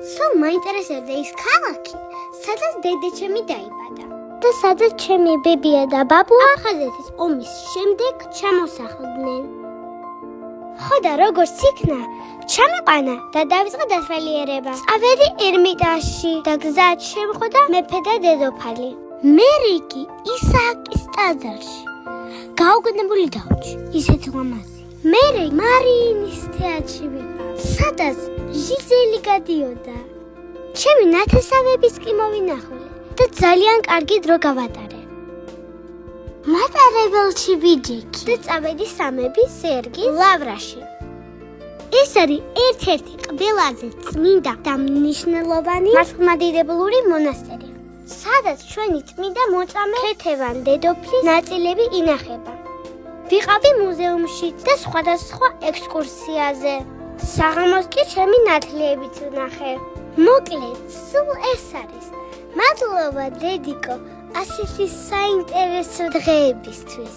სულ მაინტერესებდა ის ქალაქი, სადაც დედაჩემი დაიბადა და სადაც ჩემი ბებია და ბაბუა აფხაზეთის ომის შემდეგ ჩამოსახლდნენ. ხო და როგორც იქნა, ჩამიყვანა და დაიწყო დასვენიერება. წავედი ერმიტაჟში და გზად შემხვდა მეფე და დედოფალი. მე რიგი ისააკის ტაძარში. გაუგნებული დავჭი, ისეთ ლამაზი. მე მარინის თეატრში ვიყავ, სადაც ჟიზელი გადიოდა. ჩემი ნათესავების კი მოვინახულე და ძალიან კარგი დრო გავატარე. მატარებელში ვიჯექი და წავედი სამების ზერგის ლავრაში. ეს არის ერთ-ერთი ყველაზე წმინდა და მნიშვნელოვანი მართლმადიდებლური მონასტერი, სადაც ჩვენი წმინდა მოწამე ქეთევან დედოფლის ნაწილები ინახება. ვიყავი მუზეუმში და სხვადასხვა ექსკურსიაზე. საღამოს კი ჩემი ნათლიებიც ვნახე. მოკლედ, სულ ეს არის. მადლობა დედიკო, ასეთი საინტერესო დღეებისთვის.